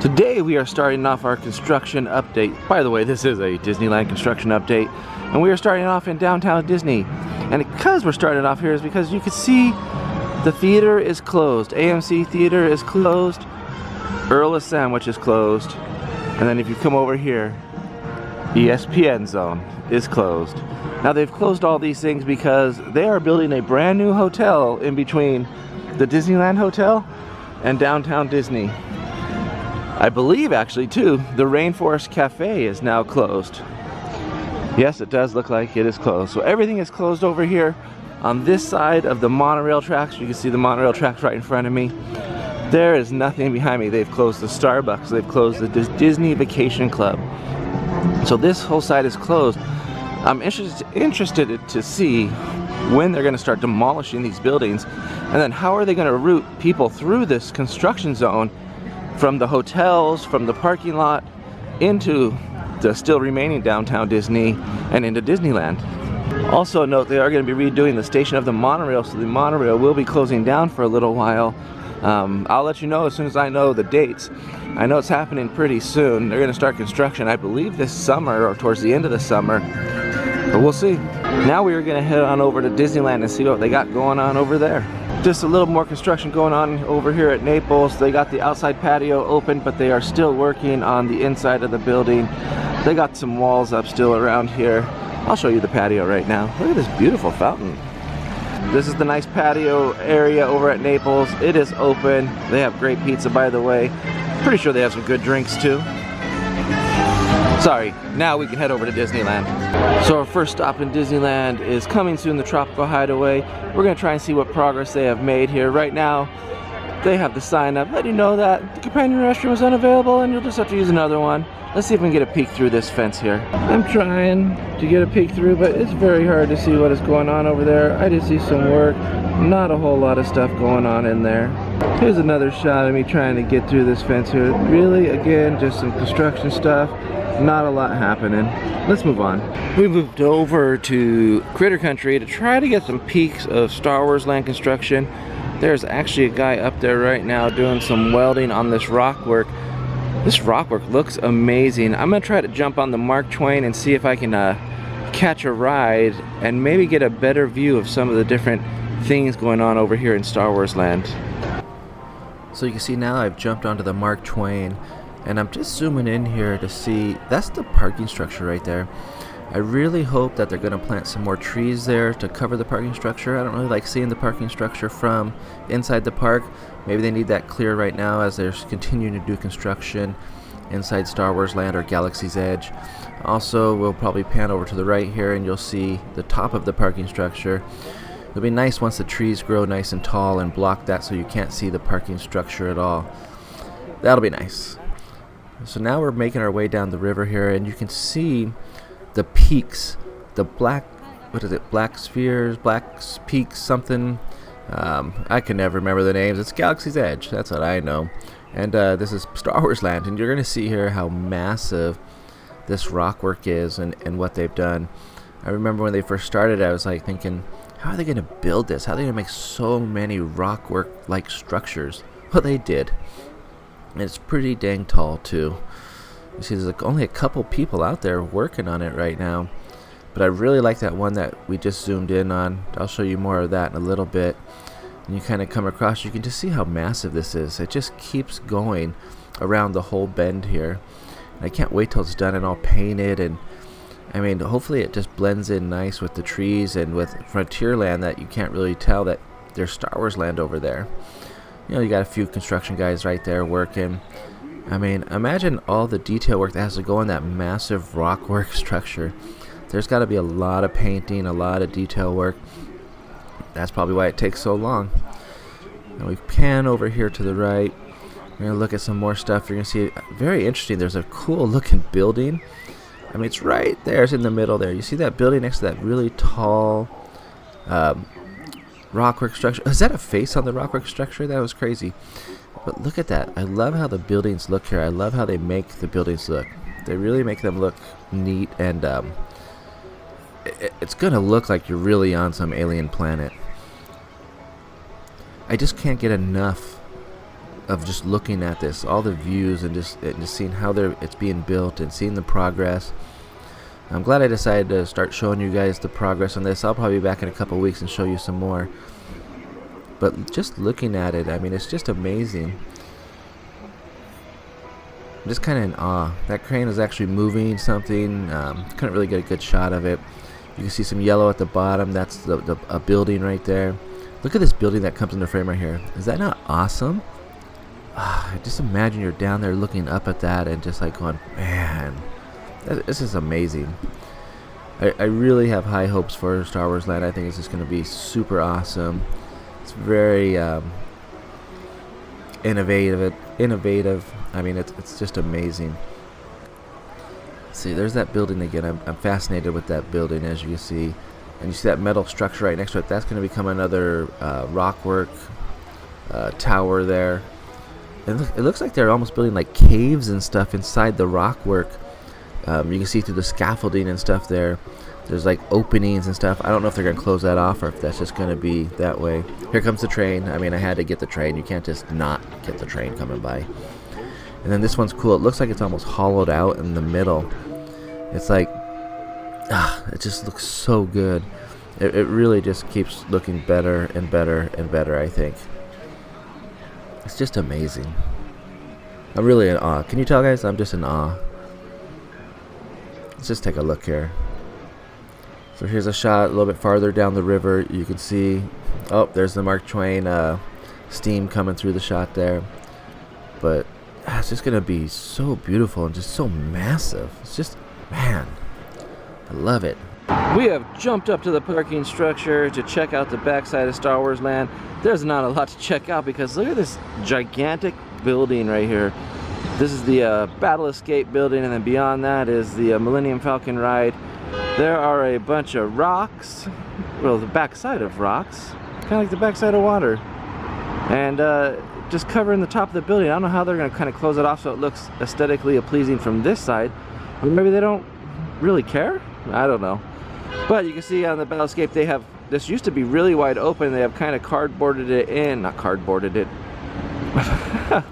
Today we are starting off our construction update. By the way, this is a Disneyland construction update, and we are starting off in downtown Disney. And because we're starting off here is because you can see the theater is closed. AMC Theater is closed. Earl of Sandwich is closed. And then if you come over here, ESPN Zone is closed. Now they've closed all these things because they are building a brand new hotel in between the Disneyland Hotel and downtown Disney. I believe actually too, the Rainforest Cafe is now closed. Yes, it does look like it is closed. So everything is closed over here on this side of the monorail tracks. You can see the monorail tracks right in front of me. There is nothing behind me. They've closed the Starbucks. They've closed the Disney Vacation Club. So this whole side is closed. I'm interested to see when they're going to start demolishing these buildings, and then how are they going to route people through this construction zone from the hotels, from the parking lot, into the still remaining downtown Disney and into Disneyland. Also note, they are going to be redoing the station of the monorail, so the monorail will be closing down for a little while. I'll let you know as soon as I know the dates. I know it's happening pretty soon. They're going to start construction, I believe, this summer or towards the end of the summer, but we'll see. Now we are going to head on over to Disneyland and see what they got going on over there. Just a little more construction going on over here at Naples. They got the outside patio open, but they are still working on the inside of the building. They got some walls up still around here. I'll show you the patio right now. Look at this beautiful fountain. This is the nice patio area over at Naples. It is open. They have great pizza, by the way. Pretty sure they have some good drinks too. Sorry, now we can head over to Disneyland. So our first stop in Disneyland is coming soon, the Tropical Hideaway. We're gonna try and see what progress they have made here. Right now, they have the sign up letting you know that the companion restroom is unavailable and you'll just have to use another one. Let's see if we can get a peek through this fence here. I'm trying to get a peek through, but it's very hard to see what is going on over there. I just see some work, not a whole lot of stuff going on in there. Here's another shot of me trying to get through this fence here. Really, again, just some construction stuff. Not a lot happening. Let's move on. We moved over to Critter Country to try to get some peeks of Star Wars Land construction. There's actually a guy up there right now doing some welding on this rock work. This rock work looks amazing. I'm gonna try to jump on the Mark Twain and see if I can catch a ride and maybe get a better view of some of the different things going on over here in Star Wars Land. So you can see now I've jumped onto the Mark Twain, and I'm just zooming in here to see, that's the parking structure right there. I really hope that they're going to plant some more trees there to cover the parking structure. I don't really like seeing the parking structure from inside the park. Maybe they need that clear right now as they're continuing to do construction inside Star Wars Land or Galaxy's Edge. Also, we'll probably pan over to the right here and you'll see the top of the parking structure. It'll be nice once the trees grow nice and tall and block that so you can't see the parking structure at all. That'll be nice. So now we're making our way down the river here, and you can see the peaks, the black, what is it, black spheres, black peaks, something. I can never remember the names. It's Galaxy's Edge, that's what I know. And this is Star Wars Land, and you're going to see here how massive this rock work is and what they've done. I remember when they first started, I was like thinking, how are they going to build this? How are they going to make so many rock work-like structures? Well, they did. And it's pretty dang tall too. You see, there's like only a couple people out there working on it right now. But I really like that one that we just zoomed in on. I'll show you more of that in a little bit. And you kind of come across, you can just see how massive this is. It just keeps going around the whole bend here. And I can't wait till it's done and all painted. And I mean, hopefully it just blends in nice with the trees and with Frontierland, that you can't really tell that there's Star Wars Land over there. You know, you got a few construction guys right there working. I mean, imagine all the detail work that has to go in that massive rock work structure. There's got to be a lot of painting, a lot of detail work. That's probably why it takes so long. And we pan over here to the right. We're going to look at some more stuff. You're going to see, very interesting, there's a cool looking building. I mean, it's right there. It's in the middle there. You see that building next to that really tall rockwork structure? Is that a face on the rockwork structure? That was crazy. But look at that. I love how the buildings look here. I love how they make the buildings look. They really make them look neat, and it's gonna look like you're really on some alien planet. I just can't get enough of just looking at this, all the views, and just seeing how it's being built and seeing the progress. I'm glad I decided to start showing you guys the progress on this. I'll probably be back in a couple weeks and show you some more. But just looking at it, I mean, it's just amazing. I'm just kind of in awe. That crane is actually moving something. Couldn't really get a good shot of it. You can see some yellow at the bottom. That's a building right there. Look at this building that comes in the frame right here. Is that not awesome? Just imagine you're down there looking up at that and just like going, man, this is amazing. I really have high hopes for Star Wars Land. I think it's just going to be super awesome. It's very innovative. I mean, it's just amazing. See, there's that building again. I'm fascinated with that building, as you can see. And you see that metal structure right next to it. That's going to become another rockwork tower there. And it looks like they're almost building like caves and stuff inside the rockwork. You can see through the scaffolding and stuff there. There's like openings and stuff. I don't know if they're going to close that off or if that's just going to be that way. Here comes the train. I mean, I had to get the train. You can't just not get the train coming by. And then this one's cool. It looks like it's almost hollowed out in the middle. It's like, it just looks so good. It really just keeps looking better and better and better, I think. It's just amazing. I'm really in awe. Can you tell, guys? I'm just in awe. Let's just take a look here. So here's a shot a little bit farther down the river. You can see, oh, there's the Mark Twain steam coming through the shot there. But it's just going to be so beautiful and just so massive. It's just, man, I love it. We have jumped up to the parking structure to check out the backside of Star Wars Land. There's not a lot to check out because look at this gigantic building right here. This is the Battle Escape building, and then beyond that is the Millennium Falcon ride. There are a bunch of rocks, well, the backside of rocks, kind of like the backside of water, and just covering the top of the building. I don't know how they're going to kind of close it off so it looks aesthetically pleasing from this side, or maybe they don't really care. I don't know. But you can see on the Battle Escape they have, this used to be really wide open. They have kind of cardboarded it in, not cardboarded it,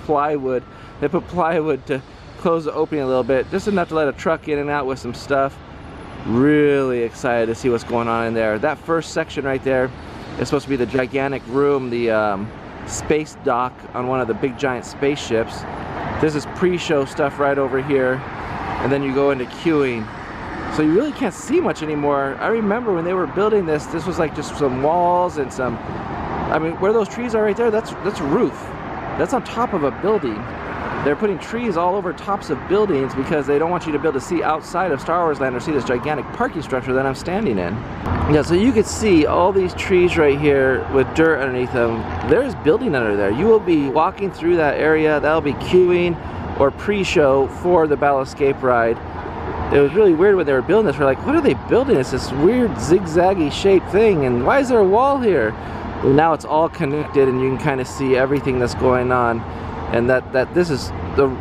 plywood. They put plywood to close the opening a little bit, just enough to let a truck in and out with some stuff. Really excited to see what's going on in there. That first section right there is supposed to be the gigantic room, the space dock on one of the big giant spaceships. This is pre-show stuff right over here, and then you go into queuing. So you really can't see much anymore. I remember when they were building this, this was like just some walls and some, I mean, where those trees are right there, that's a roof. That's on top of a building. They're putting trees all over tops of buildings because they don't want you to be able to see outside of Star Wars Land or see this gigantic parking structure that I'm standing in. Yeah, so you can see all these trees right here with dirt underneath them. There's building under there. You will be walking through that area. That'll be queuing or pre-show for the Battle Escape ride. It was really weird when they were building this. We're like, what are they building? It's this weird zigzaggy shaped thing, and why is there a wall here? Well, now it's all connected and you can kind of see everything that's going on. And that this is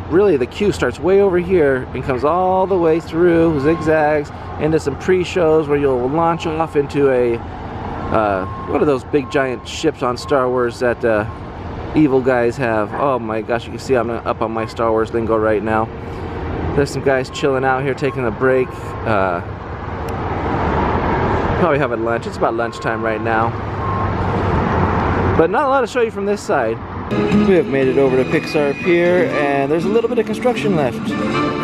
really the queue starts way over here and comes all the way through, zigzags into some pre-shows where you'll launch off into a what are those big giant ships on Star Wars that evil guys have? Oh my gosh, you can see I'm up on my Star Wars lingo right now. There's some guys chilling out here taking a break, probably having lunch. It's about lunchtime right now, but not a lot to show you from this side. We have made it over to Pixar Pier, and there's a little bit of construction left.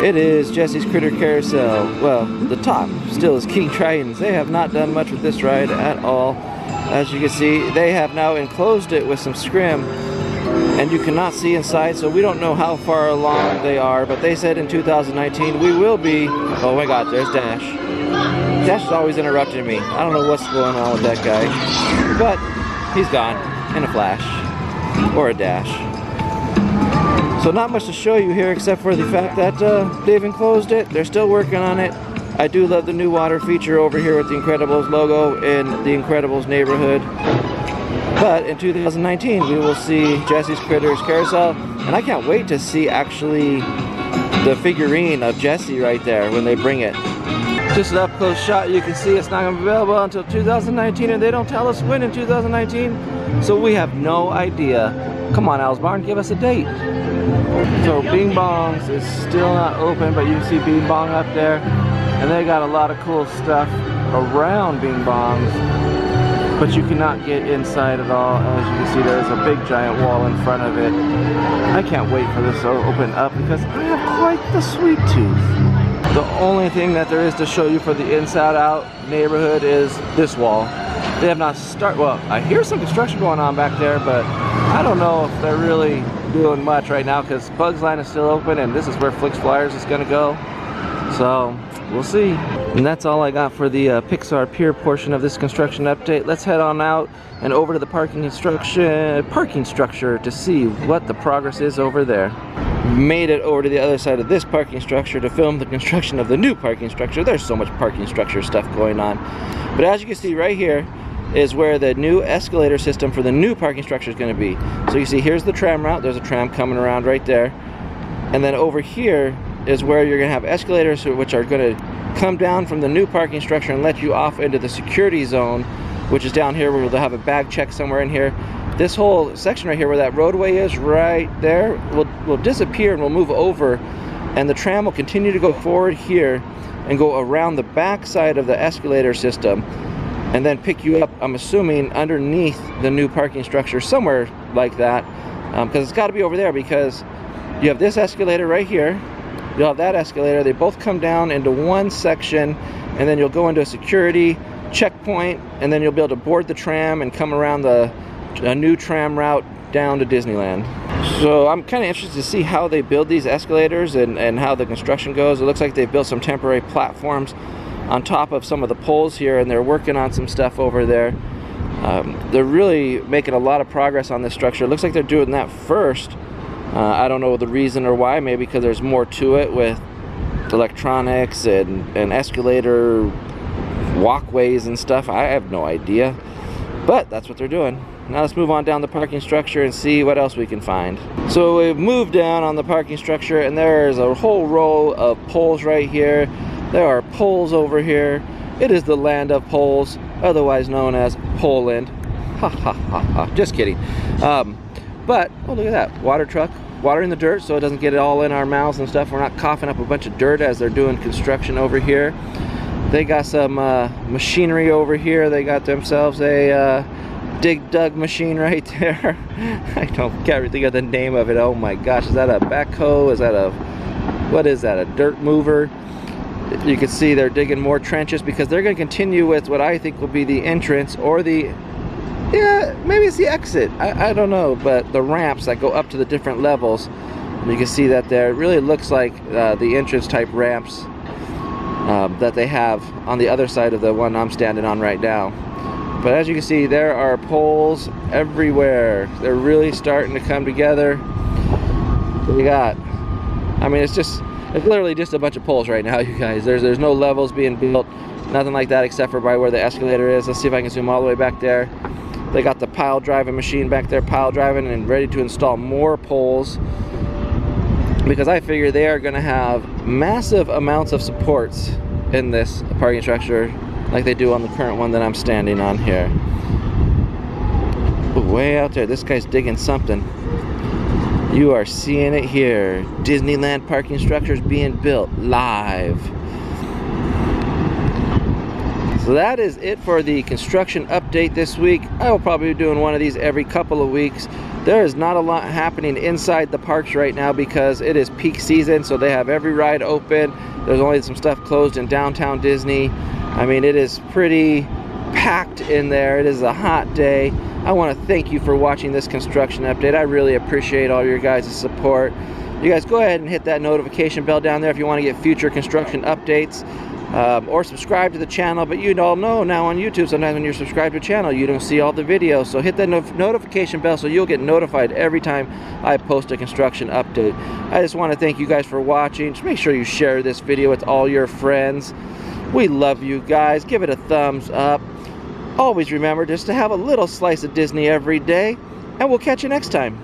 It is Jesse's Critter Carousel. Well, the top still is King Triton's. They have not done much with this ride at all. As you can see, they have now enclosed it with some scrim, and you cannot see inside, so we don't know how far along they are, but they said in 2019 we will be... Oh my god, there's Dash. Dash is always interrupting me. I don't know what's going on with that guy, but he's gone in a flash. Or a dash. So not much to show you here except for the fact that they've enclosed it. They're still working on it. I do love the new water feature over here with the Incredibles logo in the Incredibles neighborhood. But in 2019 we will see Jesse's Critters Carousel, and I can't wait to see actually the figurine of Jesse right there when they bring it. Just an up close shot, you can see it's not going to be available until 2019, and they don't tell us when in 2019. So we have no idea Come on, Al's Barn, give us a date. So Bing Bong's is still not open, but you see Bing Bong up there. And they got a lot of cool stuff around Bing Bong's, but you cannot get inside at all. As you can see, there's a big giant wall in front of it. I can't wait for this to open up because I have quite the sweet tooth. The only thing that there is to show you for the inside out neighborhood is this wall. They have not started, well, I hear some construction going on back there, but I don't know if they're really doing much right now because Bugs Line is still open and this is where Flix Flyers is gonna go. So we'll see. And that's all I got for the Pixar Pier portion of this construction update. Let's head on out and over to the parking structure to see what the progress is over there. Made it over to the other side of this parking structure to film the construction of the new parking structure. There's so much parking structure stuff going on. But as you can see right here is where the new escalator system for the new parking structure is going to be. So you see here's the tram route. There's a tram coming around right there. And then over here is where you're going to have escalators which are going to come down from the new parking structure and let you off into the security zone, which is down here where they'll have a bag check somewhere in here. This whole section right here where that roadway is right there will disappear and will move over, and the tram will continue to go forward here and go around the back side of the escalator system and then pick you up, I'm assuming, underneath the new parking structure somewhere like that, because it's got to be over there because you have this escalator right here. You'll have that escalator. They both come down into one section, and then you'll go into a security checkpoint, and then you'll be able to board the tram and come around a new tram route down to Disneyland. So I'm kind of interested to see how they build these escalators and how the construction goes. It looks like they've built some temporary platforms on top of some of the poles here, and they're working on some stuff over there. They're really making a lot of progress on this structure. It looks like they're doing that first. I don't know the reason or why, maybe because there's more to it with electronics and escalator walkways and stuff. I have no idea, but that's what they're doing. Now let's move on down the parking structure and see what else we can find. So we've moved down on the parking structure, and there's a whole row of poles right here. There are poles over here. It is the land of poles, otherwise known as Poland. Ha ha ha ha, just kidding. But, oh look at that, water truck, water in the dirt so it doesn't get it all in our mouths and stuff. We're not coughing up a bunch of dirt as they're doing construction over here. They got some machinery over here. They got themselves a dig-dug machine right there. I can't think of the name of it. Oh my gosh, is that a backhoe? Is that what is that, a dirt mover? You can see they're digging more trenches because they're going to continue with what I think will be the entrance or yeah, maybe it's the exit. I don't know, but the ramps that go up to the different levels, you can see that there. It really looks like the entrance type ramps that they have on the other side of the one I'm standing on right now. But as you can see, there are poles everywhere. They're really starting to come together. We got, I mean, it's literally just a bunch of poles right now, you guys. There's no levels being built, nothing like that except for by where the escalator is. Let's see if I can zoom all the way back there. They got the pile driving machine back there, pile driving and ready to install more poles, because I figure they are going to have massive amounts of supports in this parking structure like they do on the current one that I'm standing on here. Way out there, this guy's digging something. You are seeing it here. Disneyland parking structures being built live. So that is it for the construction update this week. I will probably be doing one of these every couple of weeks. There is not a lot happening inside the parks right now because it is peak season, so they have every ride open. There's only some stuff closed in downtown Disney. I mean, it is pretty packed in there. It is a hot day. I want to thank you for watching this construction update. I really appreciate all your guys' support. You guys go ahead and hit that notification bell down there if you want to get future construction updates. Or subscribe to the channel, but you all know now on YouTube sometimes when you're subscribed to a channel you don't see all the videos, so hit that notification bell so you'll get notified every time I post a construction update. I just want to thank you guys for watching. Just make sure you share this video with all your friends. We love you guys. Give it a thumbs up. Always remember just to have a little slice of Disney every day, and we'll catch you next time.